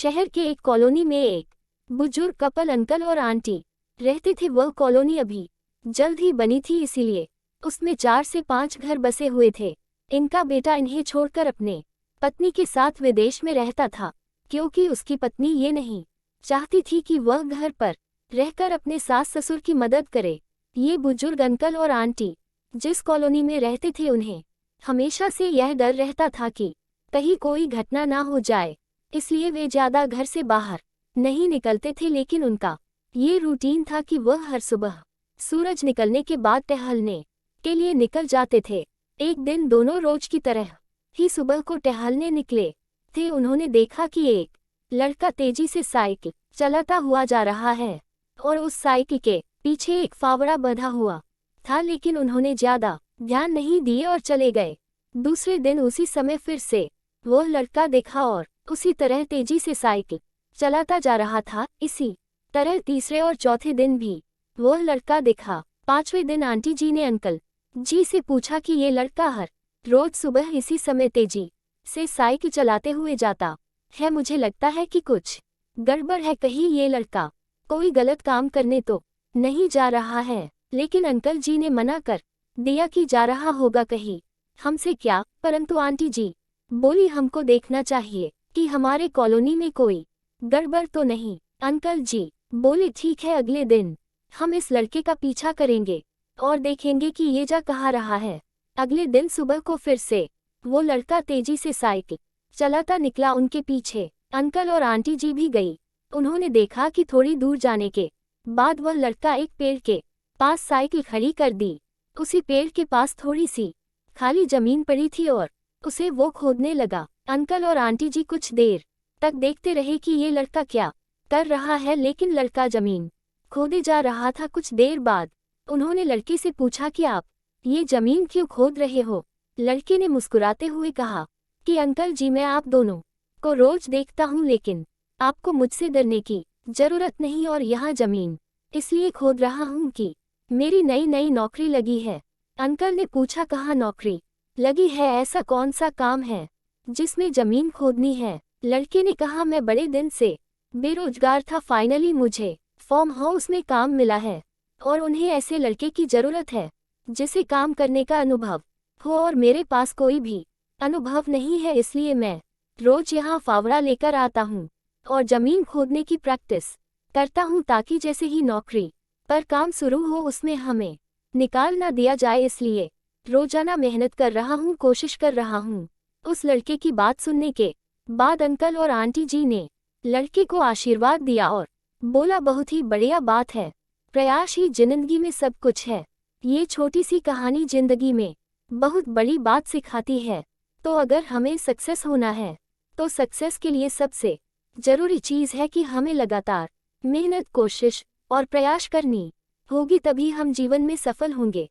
शहर के एक कॉलोनी में एक बुजुर्ग कपल अंकल और आंटी रहते थे। वह कॉलोनी अभी जल्द ही बनी थी, इसीलिए उसमें 4 से 5 घर बसे हुए थे। इनका बेटा इन्हें छोड़कर अपने पत्नी के साथ विदेश में रहता था, क्योंकि उसकी पत्नी ये नहीं चाहती थी कि वह घर पर रहकर अपने सास ससुर की मदद करे। ये बुजुर्ग अंकल और आंटी जिस कॉलोनी में रहते थे, उन्हें हमेशा से यह डर रहता था कि कहीं कोई घटना ना हो जाए, इसलिए वे ज्यादा घर से बाहर नहीं निकलते थे। लेकिन उनका ये रूटीन था कि वह हर सुबह सूरज निकलने के बाद टहलने के लिए निकल जाते थे। एक दिन दोनों रोज की तरह ही सुबह को टहलने निकले थे। उन्होंने देखा कि एक लड़का तेजी से साइकिल चलाता हुआ जा रहा है और उस साइकिल के पीछे एक फावड़ा बंधा हुआ था, लेकिन उन्होंने ज्यादा ध्यान नहीं दिए और चले गए। दूसरे दिन उसी समय फिर से वह लड़का देखा और उसी तरह तेजी से साइकिल चलाता जा रहा था। इसी तरह तीसरे और चौथे दिन भी वह लड़का दिखा। 5वें दिन आंटी जी ने अंकल जी से पूछा कि ये लड़का हर रोज सुबह इसी समय तेजी से साइकिल चलाते हुए जाता है, मुझे लगता है कि कुछ गड़बड़ है, कहीं ये लड़का कोई गलत काम करने तो नहीं जा रहा है। लेकिन अंकल जी ने मना कर दिया कि जा रहा होगा कहीं हमसे क्या। परंतु आंटी जी बोली, हमको देखना चाहिए कि हमारे कॉलोनी में कोई गड़बड़ तो नहीं। अंकल जी बोले, ठीक है, अगले दिन हम इस लड़के का पीछा करेंगे और देखेंगे कि ये जा कहाँ रहा है। अगले दिन सुबह को फिर से वो लड़का तेजी से साइकिल चलाता निकला उनके पीछे। अंकल और आंटी जी भी गई। उन्होंने देखा कि थोड़ी दूर जाने के बाद वह लड़का एक पेड़ के पास साइकिल खड़ी कर दी। उसी पेड़ के पास थोड़ी सी खाली जमीन पड़ी थी और उसे वो खोदने लगा। अंकल और आंटी जी कुछ देर तक देखते रहे कि ये लड़का क्या कर रहा है, लेकिन लड़का जमीन खोदे जा रहा था। कुछ देर बाद उन्होंने लड़के से पूछा कि आप ये जमीन क्यों खोद रहे हो। लड़के ने मुस्कुराते हुए कहा कि अंकल जी, मैं आप दोनों को रोज देखता हूँ, लेकिन आपको मुझसे डरने की जरूरत नहीं और यहाँ जमीन इसलिए खोद रहा हूँ कि मेरी नई नई नौकरी लगी है। अंकल ने पूछा, कहाँ नौकरी लगी है, ऐसा कौन सा काम है जिसमें जमीन खोदनी है। लड़के ने कहा, मैं बड़े दिन से बेरोजगार था, फाइनली मुझे फार्म हाउस में काम मिला है और उन्हें ऐसे लड़के की जरूरत है जिसे काम करने का अनुभव हो, और मेरे पास कोई भी अनुभव नहीं है, इसलिए मैं रोज यहाँ फावड़ा लेकर आता हूँ और जमीन खोदने की प्रैक्टिस करता हूँ, ताकि जैसे ही नौकरी पर काम शुरू हो उसमें हमें निकाल ना दिया जाए। इसलिए रोजाना मेहनत कर रहा हूँ, कोशिश कर रहा हूँ। उस लड़के की बात सुनने के बाद अंकल और आंटी जी ने लड़के को आशीर्वाद दिया और बोला, बहुत ही बढ़िया बात है, प्रयास ही जिंदगी में सब कुछ है। ये छोटी सी कहानी जिंदगी में बहुत बड़ी बात सिखाती है। तो अगर हमें सक्सेस होना है तो सक्सेस के लिए सबसे जरूरी चीज़ है कि हमें लगातार मेहनत, कोशिश और प्रयास करनी होगी, तभी हम जीवन में सफल होंगे।